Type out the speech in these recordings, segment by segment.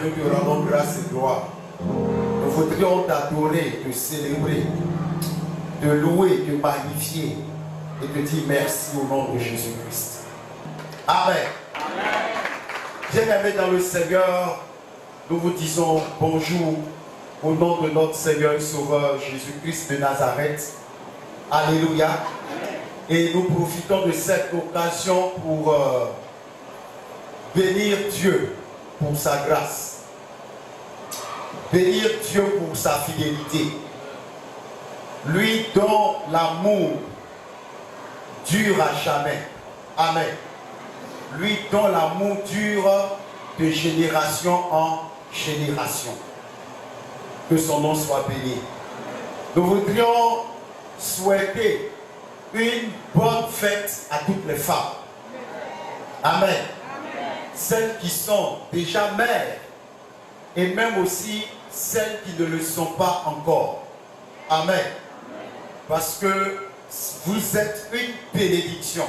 nous te rendons grâce et gloire. Nous voudrions t'adorer, te célébrer, te louer, te magnifier et te dire merci au nom de Jésus-Christ. Amen. Bien-aimés dans le Seigneur, nous vous disons bonjour au nom de notre Seigneur et Sauveur Jésus-Christ de Nazareth. Alléluia. Et nous profitons de cette occasion pour bénir Dieu pour sa grâce. Bénir Dieu pour sa fidélité. Lui dont l'amour dure à jamais. Amen. Lui dont l'amour dure de génération en génération. Que son nom soit béni. Nous voudrions souhaiter une bonne fête à toutes les femmes. Amen. Celles qui sont déjà mères et même aussi celles qui ne le sont pas encore. Amen. Parce que vous êtes une bénédiction.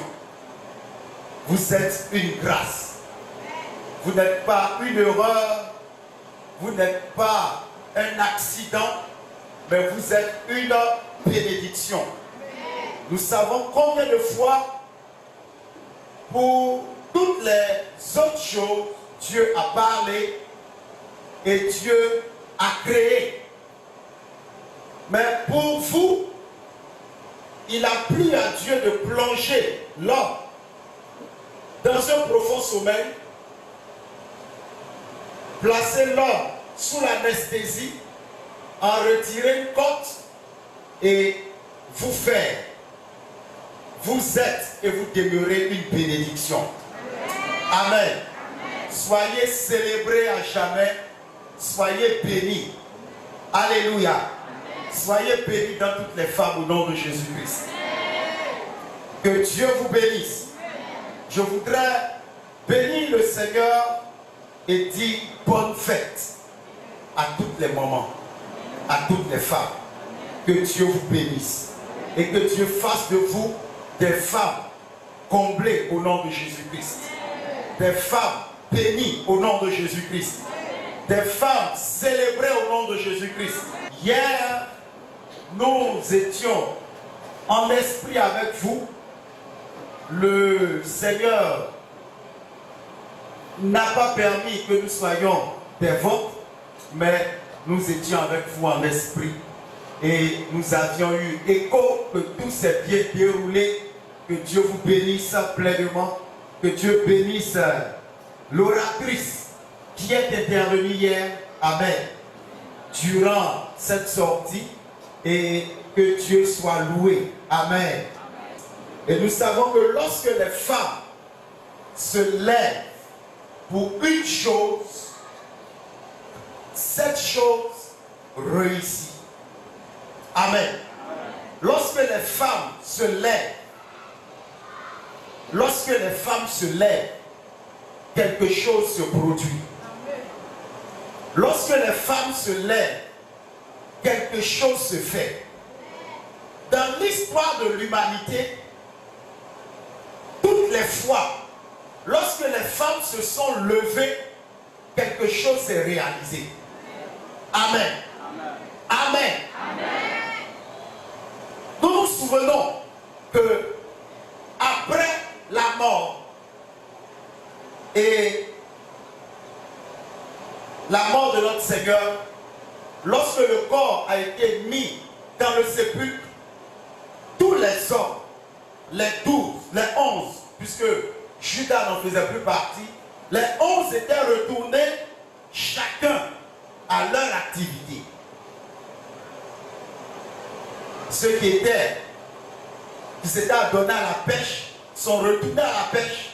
Vous êtes une grâce. Vous n'êtes pas une erreur. Vous n'êtes pas un accident. Mais vous êtes une bénédiction. Nous savons combien de fois, pour toutes les autres choses, Dieu a parlé et Dieu a créé. Mais pour vous, il a plu à Dieu de plonger l'homme dans un profond sommeil, placer l'homme sous l'anesthésie, en retirer une côte et vous faire. Vous êtes et vous demeurez une bénédiction. Amen. Soyez célébrés à jamais. Soyez bénis. Alléluia. Soyez bénis dans toutes les femmes au nom de Jésus-Christ. Que Dieu vous bénisse. Je voudrais bénir le Seigneur et dire bonne fête à toutes les mamans, à toutes les femmes. Que Dieu vous bénisse et que Dieu fasse de vous des femmes comblées au nom de Jésus-Christ. Des femmes bénies au nom de Jésus-Christ. Des femmes célébrées au nom de Jésus-Christ. Hier, nous étions en esprit avec vous. Le Seigneur n'a pas permis que nous soyons des vôtres, mais nous étions avec vous en esprit. Et nous avions eu écho que tout s'est bien déroulé. Que Dieu vous bénisse pleinement. Que Dieu bénisse l'oratrice qui est intervenue hier. Amen. Durant cette sortie. Et que Dieu soit loué. Amen. Et nous savons que lorsque les femmes se lèvent pour une chose, cette chose réussit. Amen. Lorsque les femmes se lèvent, quelque chose se produit. Lorsque les femmes se lèvent, quelque chose se fait. Dans l'histoire de l'humanité, toutes les fois, lorsque les femmes se sont levées, quelque chose s'est réalisé. Amen. Amen. Nous nous souvenons que après la mort et la mort de notre Seigneur, lorsque le corps a été mis dans le sépulcre, tous les hommes, les 12, les 11, puisque Judas n'en faisait plus partie, les 11 étaient retournés chacun à leur activité. Ceux qui s'étaient adonnés à la pêche sont retournés à la pêche.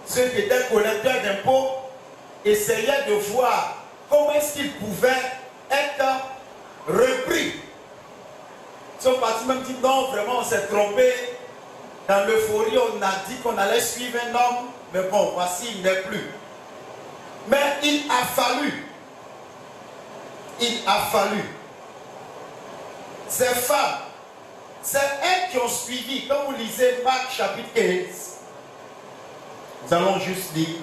Ceux qui étaient collecteurs d'impôts essayaient de voir comment est-ce qu'ils pouvaient être repris. Ils sont partis même dire non, vraiment on s'est trompé. Dans l'euphorie, on a dit qu'on allait suivre un homme, mais bon, voici, il n'est plus. Mais il a fallu. Ces femmes, c'est elles qui ont suivi. Quand vous lisez Marc chapitre 15, nous allons juste lire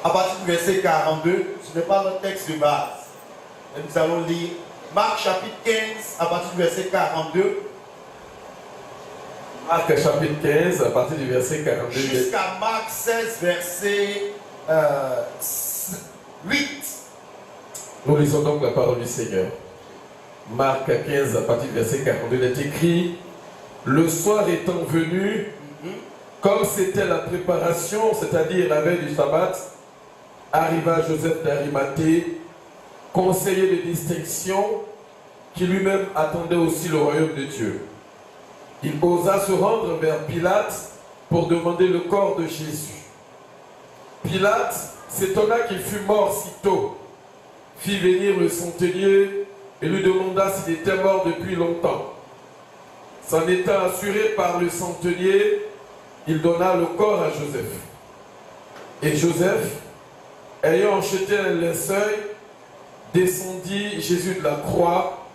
à partir du verset 42. Ce n'est pas notre texte de base. Et nous allons lire Marc chapitre 15 à partir du verset 42. Marc chapitre 15 à partir du verset 42. Jusqu'à Marc 16 verset 8. Nous lisons donc la parole du Seigneur. Marc 15 à partir du verset 42. Il est écrit: le soir étant venu, comme c'était la préparation, c'est-à-dire la veille du sabbat, arriva Joseph d'Arimathée, conseiller de distinction, qui lui-même attendait aussi le royaume de Dieu. Il osa se rendre vers Pilate pour demander le corps de Jésus. Pilate s'étonna qu'il fût mort si tôt, fit venir le centenier et lui demanda s'il était mort depuis longtemps. S'en étant assuré par le centenier, il donna le corps à Joseph. Et Joseph, ayant jeté un linceul, descendit Jésus de la croix,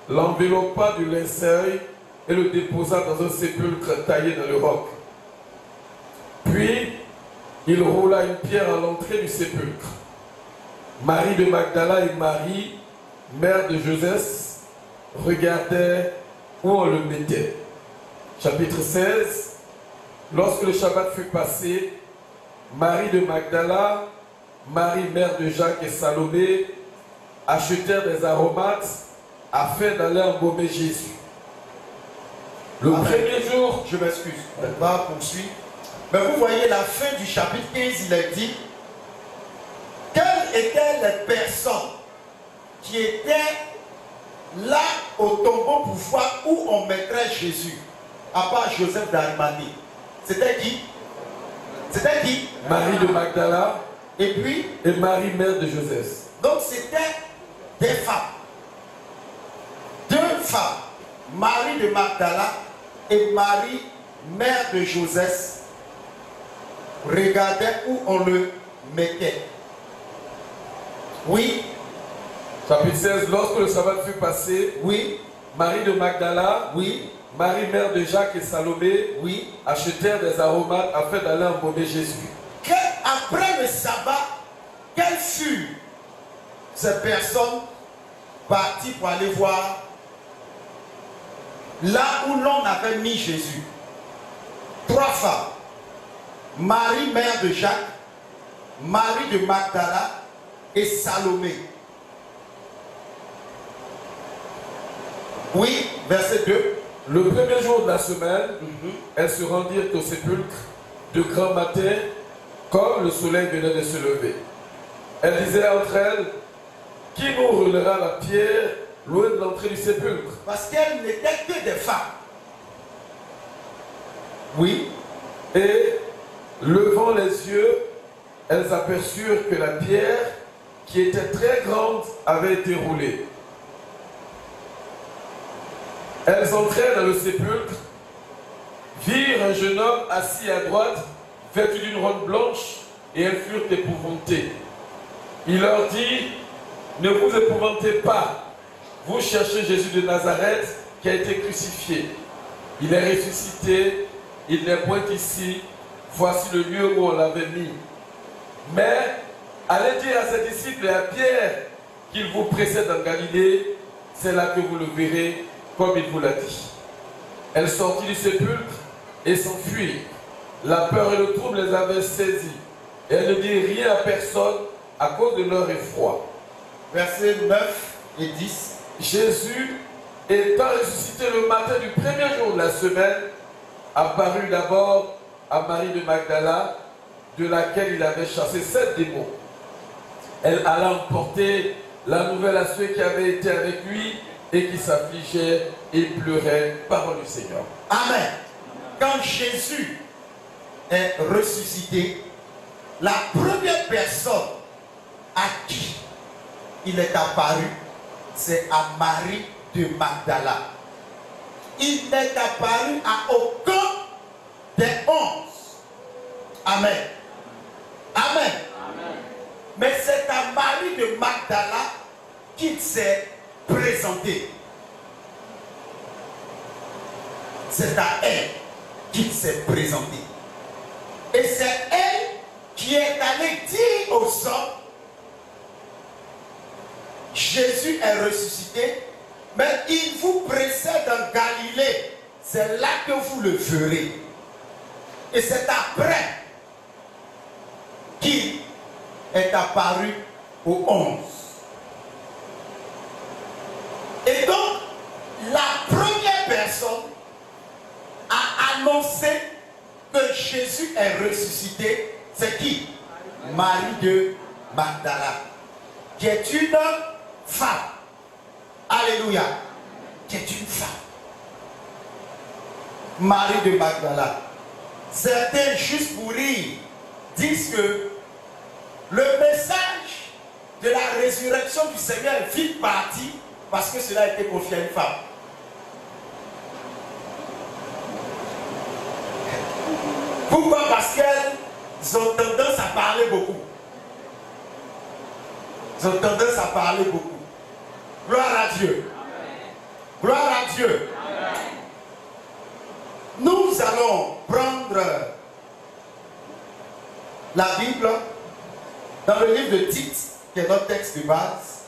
l'enveloppa du linceul et le déposa dans un sépulcre taillé dans le roc. Puis, il roula une pierre à l'entrée du sépulcre. Marie de Magdala et Marie, mère de Joseph, regardaient où on le mettait. Chapitre 16. Lorsque le Shabbat fut passé, Marie de Magdala, Marie, mère de Jacques et Salomé, achetèrent des aromates afin d'aller embaumer Jésus. Le premier jour, je m'excuse, on va poursuivre. Mais vous voyez la fin du chapitre 15, il est dit: quelles étaient les personnes qui étaient là au tombeau pour voir où on mettrait Jésus, à part Joseph d'Arimathée? C'était qui? C'était qui? Marie de Magdala et puis et Marie, mère de Joseph. Donc c'était des femmes. Deux femmes. Marie de Magdala et Marie, mère de Joseph, regardaient où on le mettait. Oui. Chapitre 16. Lorsque le sabbat fut passé, oui. Marie de Magdala, oui. Marie, mère de Jacques et Salomé, oui, achetèrent des aromates afin d'aller embaumer Jésus. Après le sabbat, quelles furent ces personnes parties pour aller voir là où l'on avait mis Jésus? Trois femmes. Marie, mère de Jacques, Marie de Magdala et Salomé. Oui, verset 2. Le premier jour de la semaine, elles se rendirent au sépulcre de grand matin, comme le soleil venait de se lever. Elles disaient entre elles: qui nous roulera la pierre loin de l'entrée du sépulcre? Parce qu'elles n'étaient que des femmes. Oui. Et levant les yeux, elles aperçurent que la pierre, qui était très grande, avait été roulée. Elles entrèrent dans le sépulcre, virent un jeune homme assis à droite, vêtu d'une robe blanche, et elles furent épouvantées. Il leur dit: ne vous épouvantez pas, vous cherchez Jésus de Nazareth qui a été crucifié. Il est ressuscité, il n'est point ici, voici le lieu où on l'avait mis. Mais allez dire à ses disciples et à Pierre qu'il vous précède en Galilée, c'est là que vous le verrez, comme il vous l'a dit. Elle sortit du sépulcre et s'enfuit. La peur et le trouble les avaient saisis. Et elle ne dit rien à personne à cause de leur effroi. Versets 9 et 10. Jésus, étant ressuscité le matin du premier jour de la semaine, apparut d'abord à Marie de Magdala, de laquelle il avait chassé 7 démons. Elle alla emporter la nouvelle à ceux qui avaient été avec lui et qui s'affligeaient et pleuraient. Parole du Seigneur. Amen. Quand Jésus est ressuscité, la première personne à qui il est apparu, c'est à Marie de Magdala. Il n'est apparu à aucun des 11. Amen. Amen. Amen. Mais c'est à Marie de Magdala qu'il s'est présenté. C'est à elle qu'il s'est présenté. Et c'est elle qui est allé dire aux hommes, Jésus est ressuscité, mais il vous précède en Galilée. C'est là que vous le verrez. Et c'est après qu'il est apparu aux 11. Et donc, la première personne a annoncé que Jésus est ressuscité, c'est qui? Marie de Magdala, qui est une femme. Alléluia. Qui est une femme. Marie de Magdala. Certains, juste pour rire, disent que le message de la résurrection du Seigneur est vite parti parce que cela a été confié à une femme. Pourquoi? Parce qu'elles ont tendance à parler beaucoup. Ils ont tendance à parler beaucoup. Gloire à Dieu. Gloire à Dieu. Nous allons prendre la Bible dans le livre de Tite, qui est notre texte de base.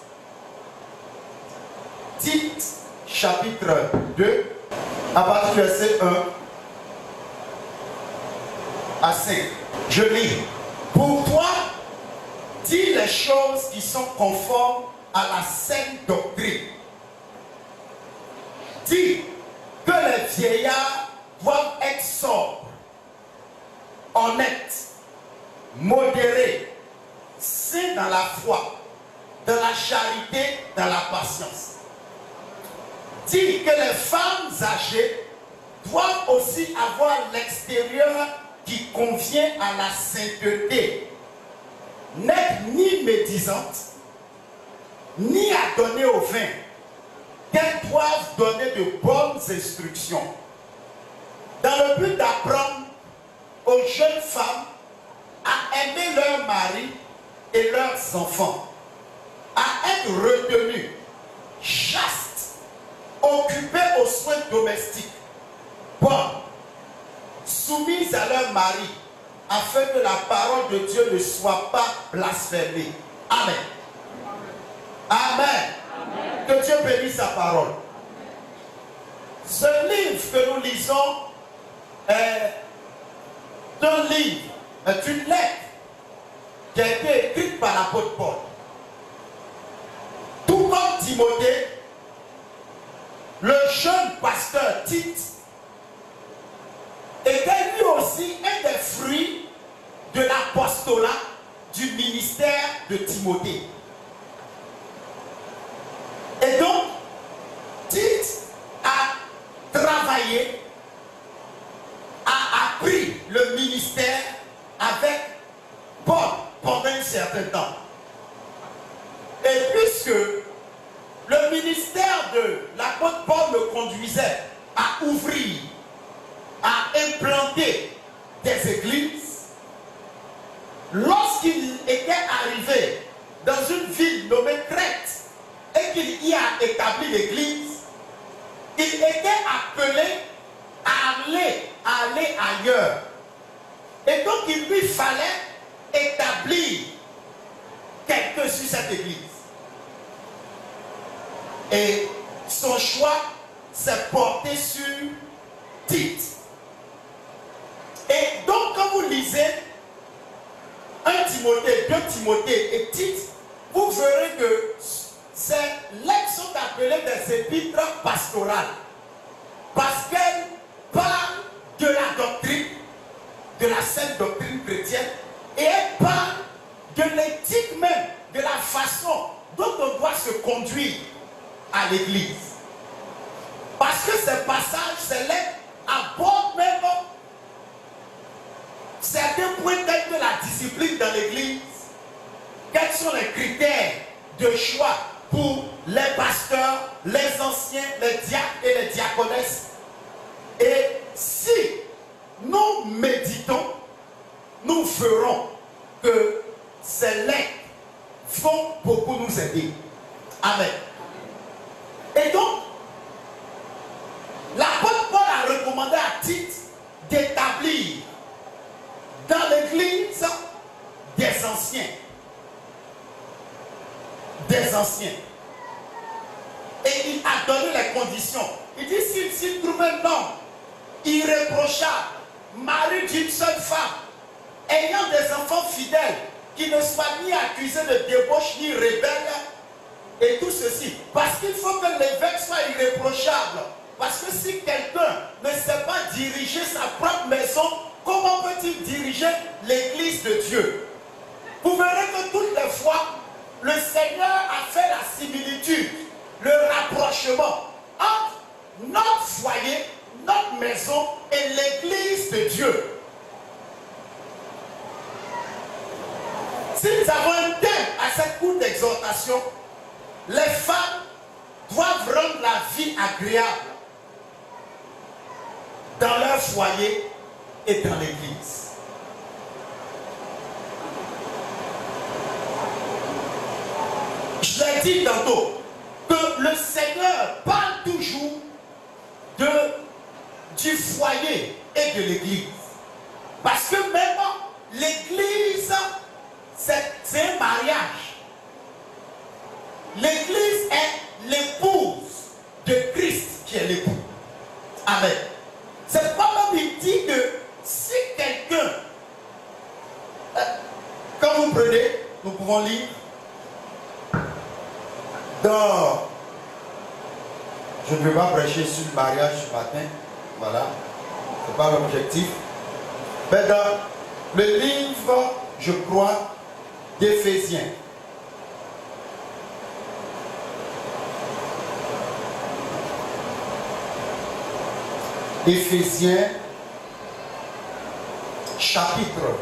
Tite, chapitre 2, à partir du verset 1 à 5. Je lis. Pour toi, dis les choses qui sont conformes à la saine doctrine. Dis que les vieillards doivent être sobres, honnêtes, modérés, saints dans la foi, dans la charité, dans la patience. Dis que les femmes âgées doivent aussi avoir l'extérieur qui convient à la sainteté, n'être ni médisantes, ni à donner au vin, qu'elles doivent donner de bonnes instructions, dans le but d'apprendre aux jeunes femmes à aimer leur mari et leurs enfants, à être retenues, chastes, occupées aux soins domestiques, bonnes, soumises à leur mari, afin que la parole de Dieu ne soit pas blasphémée. Amen. Amen. Amen. Que Dieu bénisse sa parole. Ce livre que nous lisons est un livre, est une lettre qui a été écrite par l'apôtre Paul. Tout comme Timothée, le jeune pasteur Tite était lui aussi un des fruits de l'apostolat du ministère de Timothée. Et donc, Tite a travaillé, a appris le ministère avec Paul pendant un certain temps. Et puisque le ministère de l'apôtre Paul le conduisait à ouvrir, à implanter des églises, lorsqu'il était arrivé dans une ville nommée Crète et qu'il y a établi l'église, il était appelé à aller ailleurs. Et donc il lui fallait établir quelqu'un sur cette église. Et son choix s'est porté sur Tite. Et donc quand vous lisez 1 Timothée, 2 Timothée et Tite, vous verrez que ces lettres sont appelées des épîtres pastorales. Parce qu'elles parlent de la doctrine, de la sainte doctrine chrétienne, et elles parlent de l'éthique même, de la façon dont on doit se conduire à l'église. Parce que ces passages, ces lettres abordent même certains points tels que la discipline dans l'église. Quels sont les critères de choix pour les pasteurs, les anciens, les diacres et les diaconesses? Et si nous méditons, nous verrons que ces lettres vont beaucoup nous aider. Amen. Et donc, l'apôtre Paul a recommandé à Tite d'établir dans l'église anciens. Et il a donné les conditions. Il dit s'il trouve un homme irréprochable, mari d'une seule femme, ayant des enfants fidèles, qui ne soient ni accusés de débauche ni rebelles, et tout ceci. Parce qu'il faut que l'évêque soit irréprochable. Parce que si quelqu'un ne sait pas diriger sa propre maison, comment peut-il diriger l'église de Dieu? Vous verrez que toutes les fois, le Seigneur a fait la similitude, le rapprochement entre notre foyer, notre maison et l'église de Dieu. Si nous avons un thème à cette courte d'exhortation, les femmes doivent rendre la vie agréable dans leur foyer et dans l'église. Je l'ai dit tantôt que le Seigneur parle toujours du foyer et de l'église. Parce que même l'église, c'est un mariage. L'église est l'épouse de Christ qui est l'époux. Amen. C'est pas même il dit que si quelqu'un, quand vous prenez, nous pouvons lire dans, je ne vais pas prêcher sur le mariage ce matin, voilà, c'est pas l'objectif, mais dans le livre, je crois, d'Éphésiens. Éphésiens, chapitre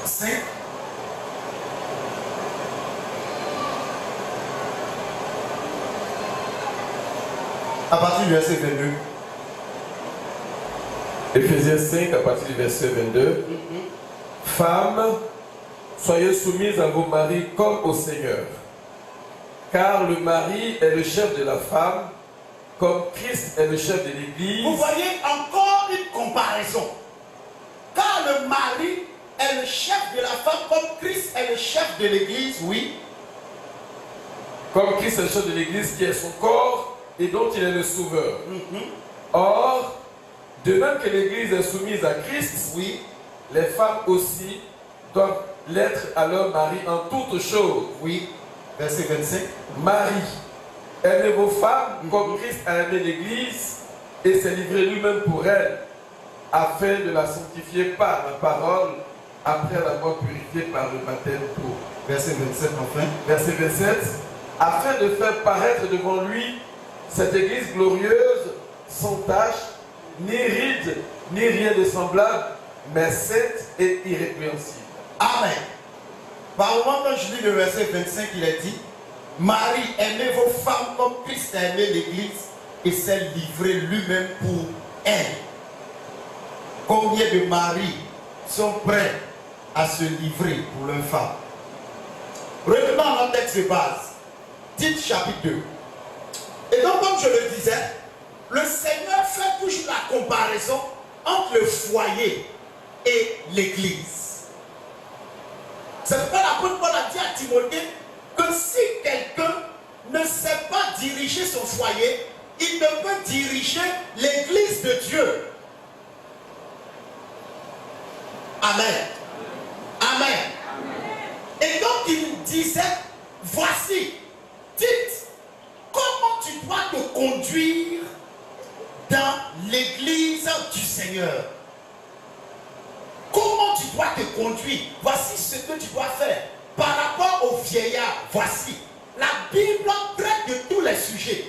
5. À partir du verset 22. Éphésiens 5, à partir du verset 22. Femmes, soyez soumises à vos maris comme au Seigneur. Car le mari est le chef de la femme, comme Christ est le chef de l'Église. Vous voyez encore une comparaison. Car le mari est le chef de la femme, comme Christ est le chef de l'Église, oui. Comme Christ est le chef de l'Église, qui est son corps et dont il est le sauveur. Or, de même que l'Église est soumise à Christ, oui, les femmes aussi doivent l'être à leur mari en toutes choses. Oui. Verset 25. Marie, aimez vos femmes comme Christ a aimé l'Église et s'est livré lui-même pour elle, afin de la sanctifier par la parole, après l'avoir purifiée par le baptême pour. Verset 27 enfin. Verset 27. Afin de faire paraître devant lui cette Église glorieuse, sans tache, ni ride, ni rien de semblable, mais sainte et irrépréhensible. Amen. Par moment, quand je lis le verset 25, il est dit: Marie, aimez vos femmes comme Christ a aimé l'Église et s'est livré lui-même pour elle. Combien de maris sont prêts à se livrer pour leur femme? Revenons à notre texte de base, Tite chapitre 2. Et donc, comme je le disais, le Seigneur fait toujours la comparaison entre le foyer et l'Église. C'est pourquoi l'apôtre Paul a dit à Timothée que si quelqu'un ne sait pas diriger son foyer, il ne peut diriger l'Église de Dieu. Amen. Amen. Et donc il disait, voici, dites, comment tu dois te conduire dans l'Église du Seigneur. Comment tu dois te conduire? Voici ce que tu dois faire. Par rapport aux vieillards, voici. La Bible traite de tous les sujets.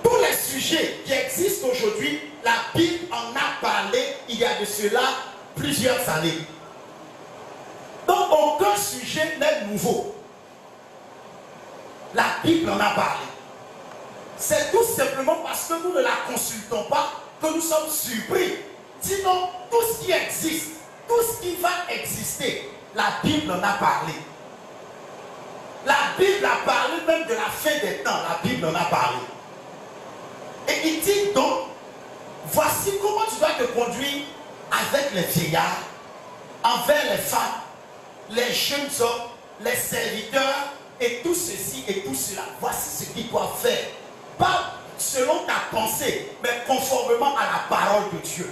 Tous les sujets qui existent aujourd'hui, la Bible en a parlé il y a de cela plusieurs années. Donc aucun sujet n'est nouveau. La Bible en a parlé. C'est tout simplement parce que nous ne la consultons pas que nous sommes surpris. Sinon, tout ce qui existe, tout ce qui va exister, la Bible en a parlé. La Bible a parlé même de la fin des temps. La Bible en a parlé. Et il dit donc, voici comment tu dois te conduire avec les vieillards, envers les femmes, les jeunes hommes les serviteurs et tout ceci et tout cela. Voici ce qu'ils doivent faire. Pas selon ta pensée, mais conformément à la parole de Dieu.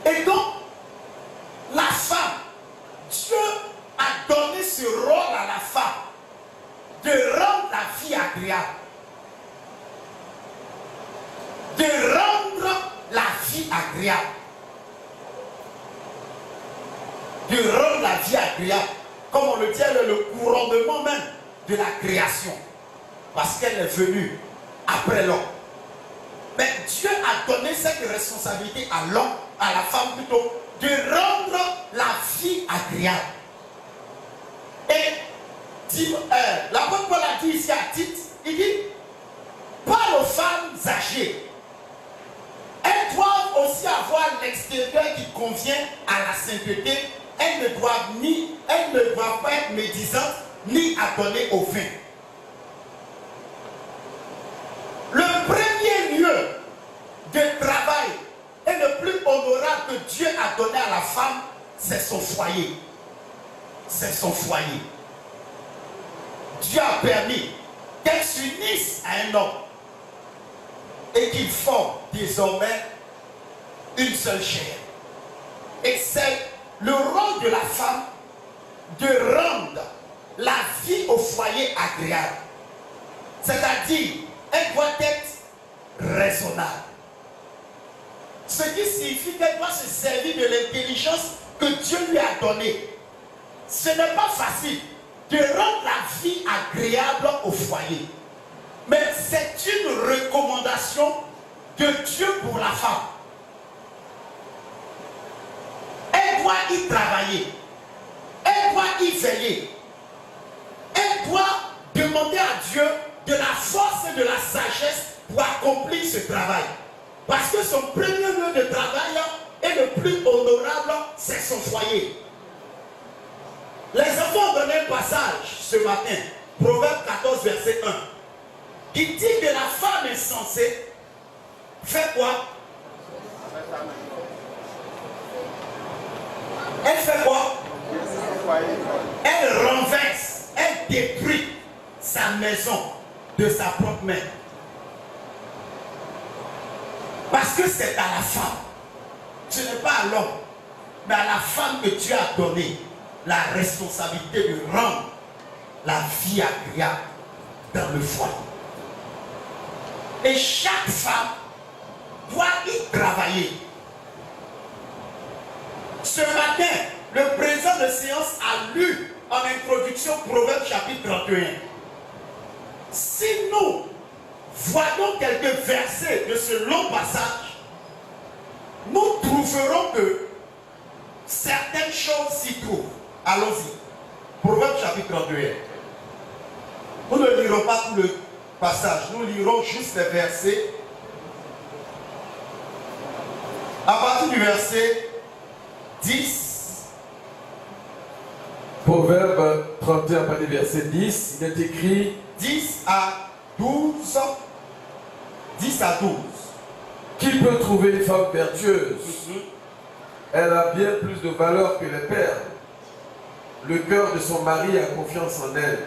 Et donc, la femme, Dieu a donné ce rôle à la femme de rendre la vie agréable. De rendre la vie agréable. De rendre la vie agréable. Comme on le dit, elle est le couronnement même de la création. Parce qu'elle est venue après l'homme. Mais Dieu a donné cette responsabilité à l'homme, à la femme plutôt, de rendre la vie agréable. Et l'apôtre Paul a dit ici à Tite, il dit, parle aux femmes âgées. Elles doivent aussi avoir l'extérieur qui convient à la sainteté. Elles ne doivent pas être médisantes ni adonnées au vin. Le premier lieu de travail et le plus honorable que Dieu a donné à la femme, c'est son foyer. C'est son foyer. Dieu a permis qu'elle s'unisse à un homme et qu'ils forment désormais une seule chair. Et c'est le rôle de la femme de rendre la vie au foyer agréable. C'est-à-dire, elle doit être raisonnable. Ce qui signifie qu'elle doit se servir de l'intelligence que Dieu lui a donnée. Ce n'est pas facile de rendre la vie agréable au foyer. Mais c'est une recommandation de Dieu pour la femme. Elle doit y travailler. Elle doit y veiller. Elle doit demander à Dieu de la force et de la sagesse pour accomplir ce travail. Parce que son premier lieu de travail et le plus honorable, c'est son foyer. Les enfants ont donné un passage ce matin, Proverbe 14, verset 1, qui dit que la femme insensée fait quoi? Elle fait quoi? Elle renverse, elle détruit sa maison de sa propre main. Parce que c'est à la femme, ce n'est pas à l'homme, mais à la femme que Dieu a donné la responsabilité de rendre la vie agréable dans le foyer. Et chaque femme doit y travailler. Ce matin, le président de séance a lu en introduction Proverbe chapitre 31. Si nous voyons quelques versets de ce long passage, nous trouverons que certaines choses s'y trouvent. Allons-y. Proverbe chapitre 31. Nous ne lirons pas tout le passage, nous lirons juste les versets. À partir du verset 10. Proverbe 31, à partir du verset 10, il est écrit 10 à 12. 10 à 12. Qui peut trouver une femme vertueuse? Elle a bien plus de valeur que les perles. Le cœur de son mari a confiance en elle.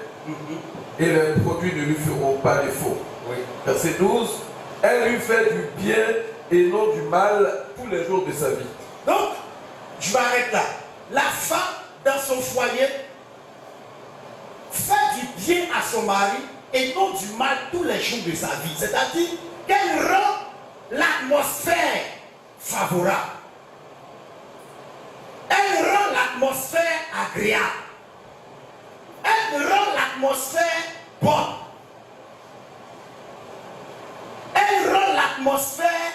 Et les produits ne lui feront pas défaut. Oui. Verset 12. Elle lui fait du bien et non du mal tous les jours de sa vie. Donc, je m'arrête là. La femme, dans son foyer, fait du bien à son mari et non du mal tous les jours de sa vie. C'est-à-dire qu'elle rend l'atmosphère favorable. Elle rend l'atmosphère agréable. Elle rend l'atmosphère bonne. Elle rend l'atmosphère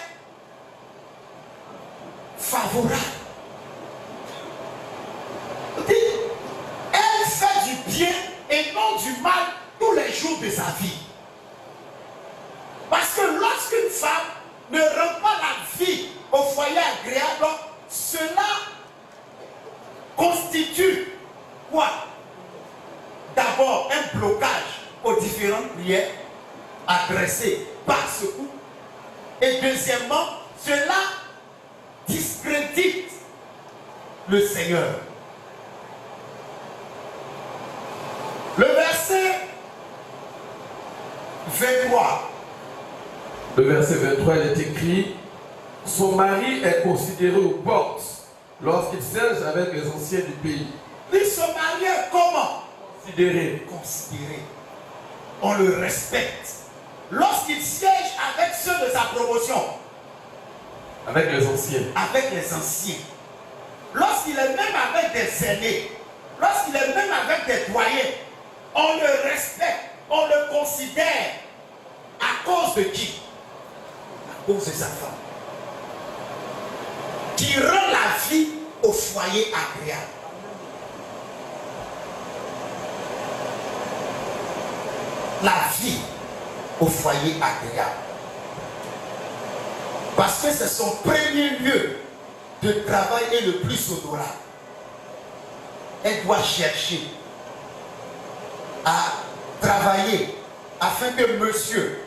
favorable. Elle fait du bien et non du mal tous les jours de sa vie. Parce que lorsqu'une femme ne rend pas la vie au foyer agréable, cela constitue quoi? D'abord un blocage aux différentes prières adressées par ce couple. Et deuxièmement, cela discrédite le Seigneur. 23. Le verset 23, il est écrit: son mari est considéré aux portes lorsqu'il siège avec les anciens du pays. Lui, son mari est comment? Considéré. Considéré. On le respecte. Lorsqu'il siège avec ceux de sa promotion. Avec les anciens. Avec les anciens. Lorsqu'il est même avec des aînés. Lorsqu'il est même avec des doyens. On le respecte. On le considère. À cause de qui? À cause de sa femme. Qui rend la vie au foyer agréable. La vie au foyer agréable. Parce que c'est son premier lieu de travail et le plus honorable. Elle doit chercher à travailler afin que monsieur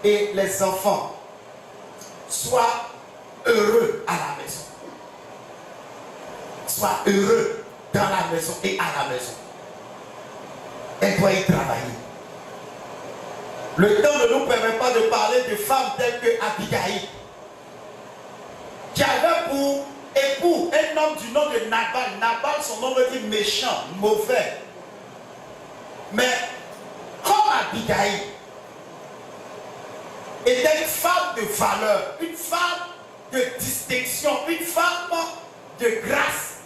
et les enfants soient heureux à la maison. Soient heureux dans la maison et à la maison. Elle doit y travailler. Le temps ne nous permet pas de parler de femmes telles que Abigail, qui avait pour époux un homme du nom de Nabal. Nabal, son nom veut dire méchant, mauvais. Mais comme Abigail était une femme de valeur, une femme de distinction, une femme de grâce,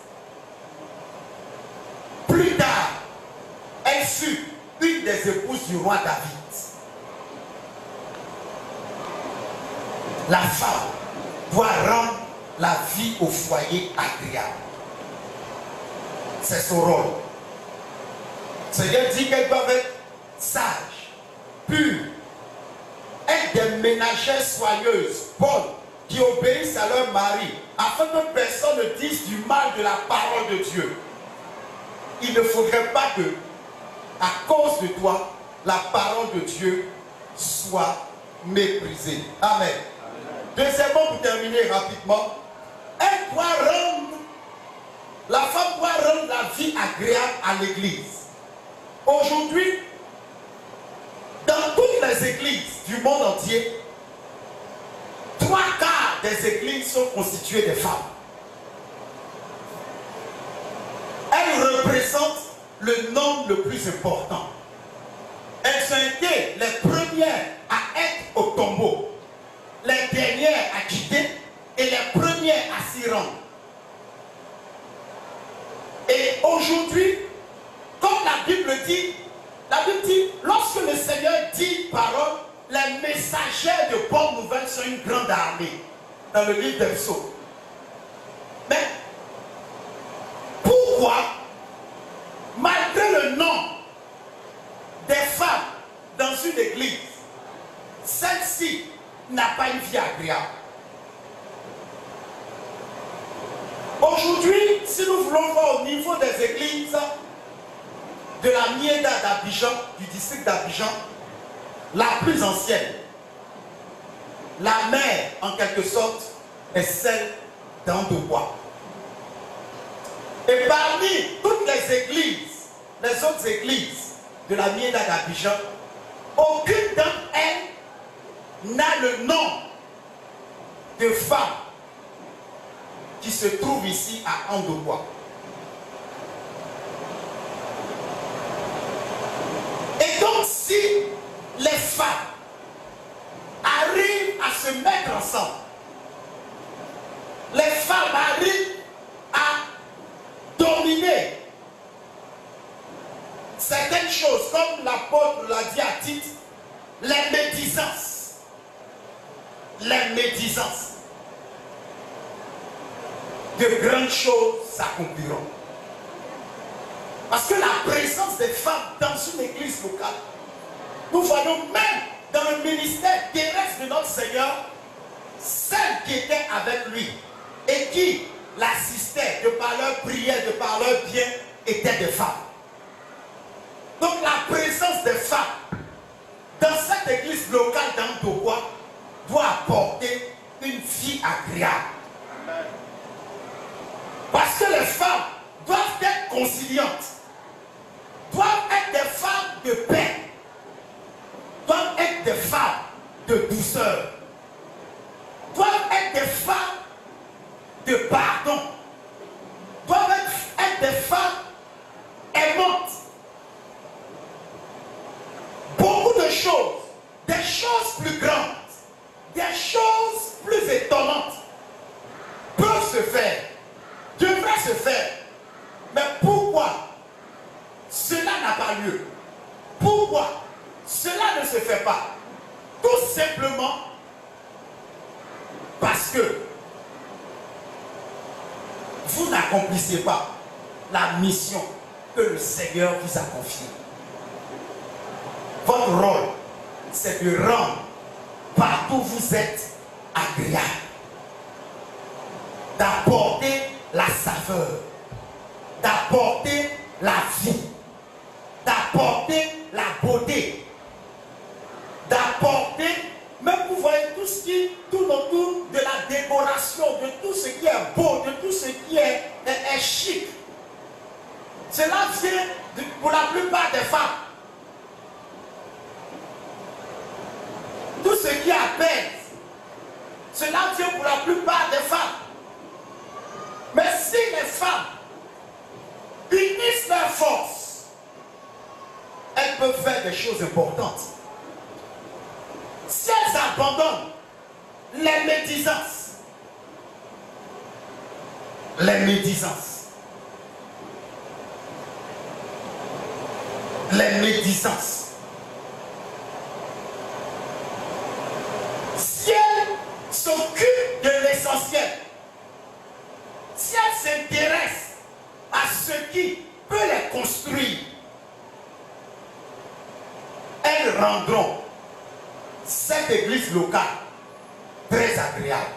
plus tard, elle fut une des épouses du roi David. La femme doit rendre la vie au foyer agréable. C'est son rôle. Seigneur dit qu'elles doivent être sages, pures, être des ménagères soigneuses, bonnes, qui obéissent à leur mari, afin que personne ne dise du mal de la parole de Dieu. Il ne faudrait pas que, à cause de toi, la parole de Dieu soit méprisée. Amen. Deuxièmement, pour terminer rapidement, elle doit rendre, la femme doit rendre la vie agréable à l'église. Aujourd'hui, dans toutes les églises du monde entier, 3/4 des églises sont constituées de femmes. Elles représentent le nombre le plus important. Elles ont été les premières à être au tombeau, les dernières à quitter et les premières à s'y rendre. Et aujourd'hui, comme la Bible dit, lorsque le Seigneur dit parole, les messagers de bonnes nouvelles sont une grande armée dans le livre des Psaumes. Mais pourquoi, malgré le nombre des femmes dans une église, celle-ci n'a pas une vie agréable? Aujourd'hui, si nous voulons voir au niveau des églises de la Mienda d'Abidjan, du district d'Abidjan, la plus ancienne, la mère en quelque sorte est celle d'Andobois. Et parmi toutes les églises, les autres églises de la Mienda d'Abidjan, aucune d'entre elles n'a le nom de femme qui se trouve ici à Andobois. Et donc si les femmes arrivent à se mettre ensemble, les femmes arrivent à dominer certaines choses, comme l'apôtre l'a dit à Tite, les médisances. Les médisances. De grandes choses s'accompliront. Parce que la présence des femmes dans une église locale, nous voyons même dans le ministère terrestre de notre Seigneur, celles qui étaient avec lui et qui l'assistaient de par leur prière, de par leur bien, étaient des femmes. Donc la présence des femmes dans cette église locale d'Andobois doit apporter une vie agréable. Parce que les femmes doivent être conciliantes, doivent être des femmes de paix, doivent être des sœurs doivent être des femmes de pardon, doivent être des femmes aimantes. Beaucoup de choses, des choses plus grandes, des choses plus étonnantes peuvent se faire, devraient se faire. Mais pourquoi cela n'a pas lieu? Pourquoi cela ne se fait pas? Tout simplement parce que vous n'accomplissez pas la mission que le Seigneur vous a confiée. Votre rôle, c'est de rendre partout où vous êtes agréable, d'apporter la saveur, d'apporter la vie, d'apporter la beauté, d'apporter, même vous voyez tout ce qui tourne autour de la décoration, de tout ce qui est beau, de tout ce qui est chic. Cela vient pour la plupart des femmes. Tout ce qui apaise, cela vient pour la plupart des femmes. Mais si les femmes unissent leurs forces, elles peuvent faire des choses importantes. Si elles abandonnent les médisances, si elles s'occupent de l'essentiel, si elles s'intéressent à ce qui peut les construire, elles rendront cette église locale très agréable.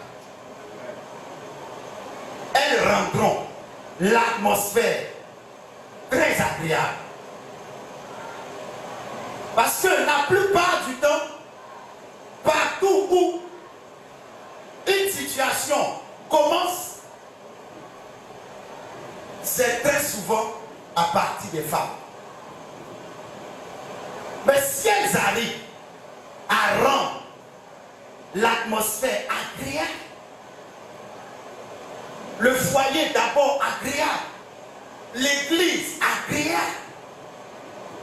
Elles rendront l'atmosphère très agréable. Parce que la plupart du temps, partout où une situation commence, c'est très souvent à partir des femmes. Mais si elles arrivent à rendre l'atmosphère agréable, le foyer d'abord agréable, l'église agréable.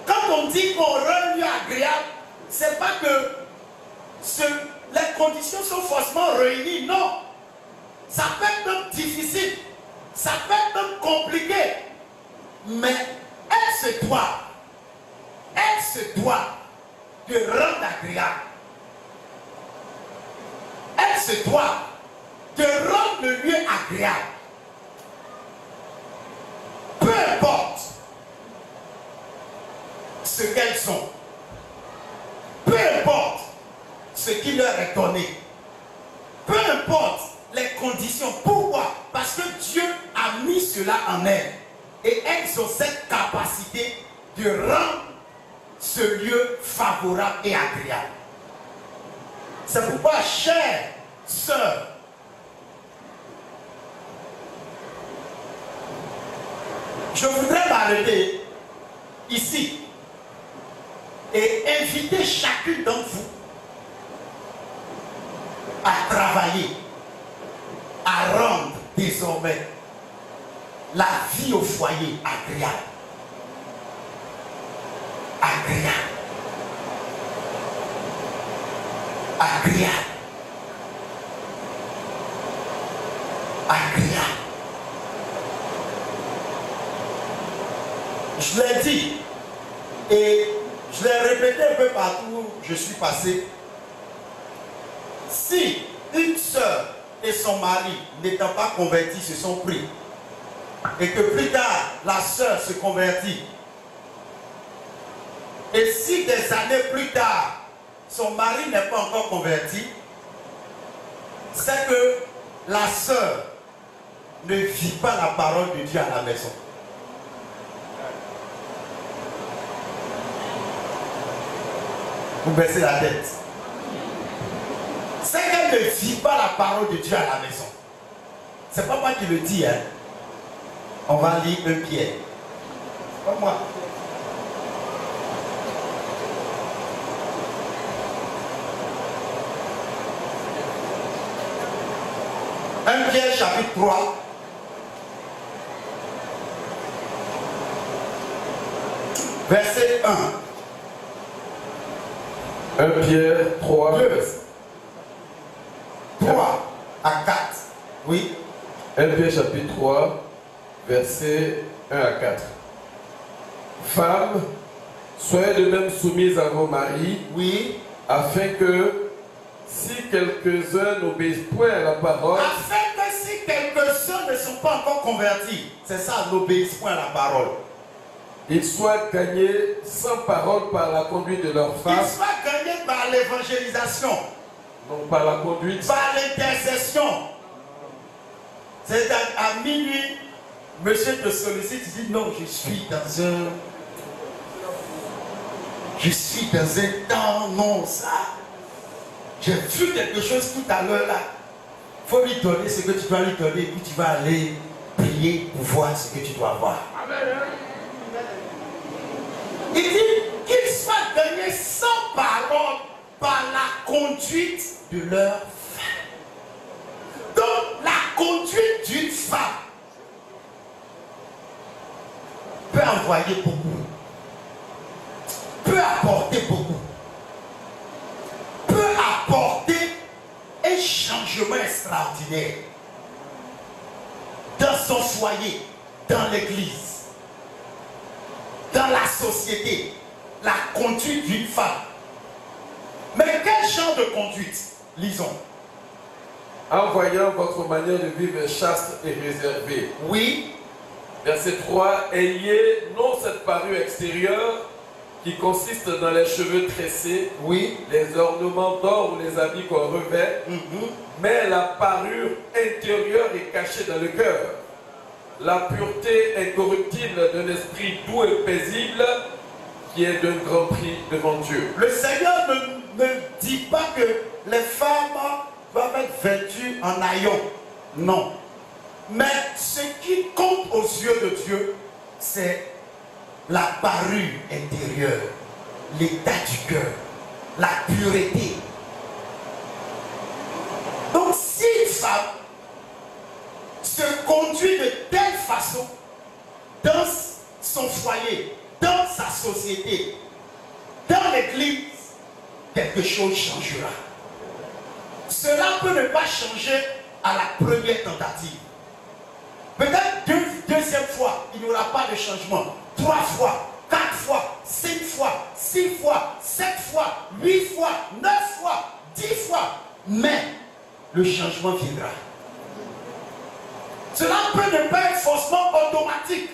Quand on dit qu'on rend un lieu agréable, c'est pas que les conditions sont forcément réunies, non. Ça peut être même difficile, ça peut être même compliqué, mais elle se doit de rendre agréable. Elle se doit de rendre le lieu agréable. Peu importe ce qu'elles sont, peu importe ce qui leur est donné, peu importe les conditions. Pourquoi? Parce que Dieu a mis cela en elles. Et elles ont cette capacité de rendre ce lieu favorable et agréable. C'est pourquoi, chères sœurs, je voudrais m'arrêter ici et inviter chacune d'entre vous à travailler, à rendre désormais la vie au foyer agréable. Agréable. Agréable. Agréable. Je l'ai dit et je l'ai répété un peu partout où je suis passé. Si une sœur et son mari n'étant pas convertis se sont pris et que plus tard la sœur se convertit, et si des années plus tard son mari n'est pas encore converti, c'est que la sœur ne vit pas la parole de Dieu à la maison. Vous baissez la tête. C'est qu'elle ne vit pas la parole de Dieu à la maison. C'est pas moi qui le dis, hein. On va lire un Pierre. Pas moi. 1 Pierre chapitre 3. Verset 1. 1 Pierre 3. 3 à 4. Oui. 1 Pierre chapitre 3, versets 1 à 4. Femmes, soyez de même soumises à vos maris, oui, afin que, si quelques-uns n'obéissent point à la parole, afin que si quelques-uns ne sont pas encore convertis, c'est ça, n'obéissent point à la parole, ils soient gagnés sans parole par la conduite de leur femme, ils soient gagnés par l'évangélisation, non par la conduite, par l'intercession. C'est à minuit, monsieur te sollicite, il dit non, je suis dans un temps, non, ça. J'ai vu quelque chose tout à l'heure là. Il faut lui donner ce que tu dois lui donner, et puis tu vas aller prier pour voir ce que tu dois voir. Il dit qu'ils soient gagnés sans parole par la conduite de leur femme. Donc la conduite d'une femme peut envoyer beaucoup, peut apporter beaucoup, peut apporter un changement extraordinaire dans son foyer, dans l'église, dans la société. La conduite d'une femme. Mais quel genre de conduite? Lisons. en voyant votre manière de vivre chaste et réservée. Oui. Verset 3, ayez non cette parure extérieure qui consiste dans les cheveux tressés, oui, les ornements d'or ou les habits qu'on revêt, mais la parure intérieure est cachée dans le cœur. La pureté incorruptible d'un esprit doux et paisible qui est d'un grand prix devant Dieu. Le Seigneur ne dit pas que les femmes doivent être vêtues en haillons. Non. Mais ce qui compte aux yeux de Dieu, c'est la parure intérieure, l'état du cœur, la pureté. Donc si une femme se conduit de telle façon dans son foyer, dans sa société, dans l'église, quelque chose changera. Cela peut ne pas changer à la première tentative. Peut-être deuxième fois, il n'y aura pas de changement. 3 fois, 4 fois, 5 fois, 6 fois, 7 fois, 8 fois, 9 fois, 10 fois. Mais le changement viendra. Cela peut ne pas être forcément automatique.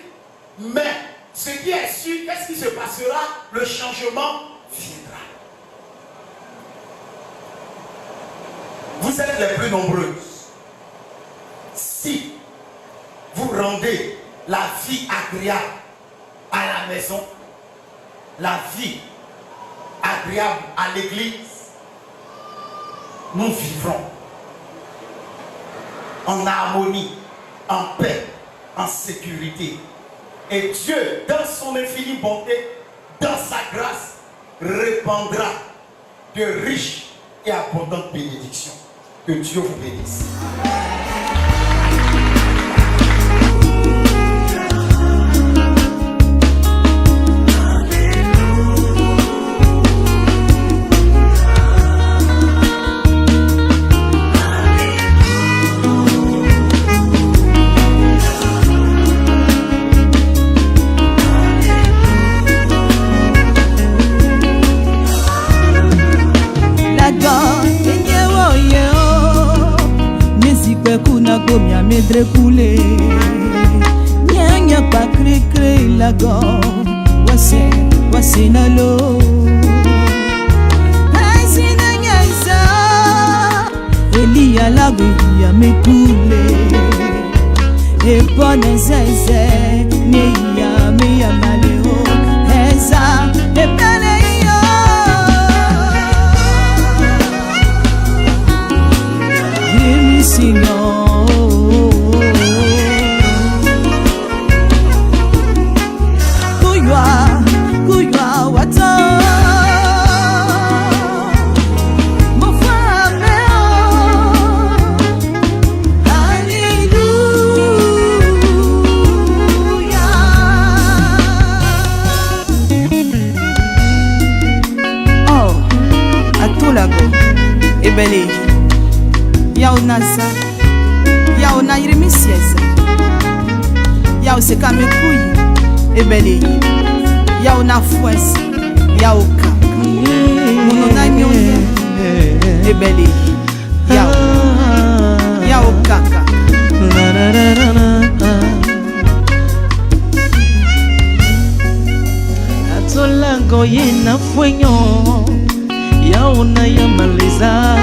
Mais ce qui est sûr, qu'est-ce qui se passera? Le changement viendra. Vous êtes les plus nombreuses. Si vous rendez la vie agréable à la maison, la vie agréable à l'église, nous vivrons en harmonie, en paix, en sécurité. Et Dieu, dans son infinie bonté, dans sa grâce, répandra de riches et abondantes bénédictions. Que Dieu vous bénisse. Coulé, nyanya pa cré cré la go, wase na lo. Hey sinanya isa, Elia la guia me coulé, et bonne zeze, ne ya me ya maleo, eza e belle yo. Hear me sing on. nasa yao na irimisieza yao sekamekuyi ebele yao na fuesi yao kaka muno na mionye ebele yao kaka atolango yena fwenyo yao na yamaliza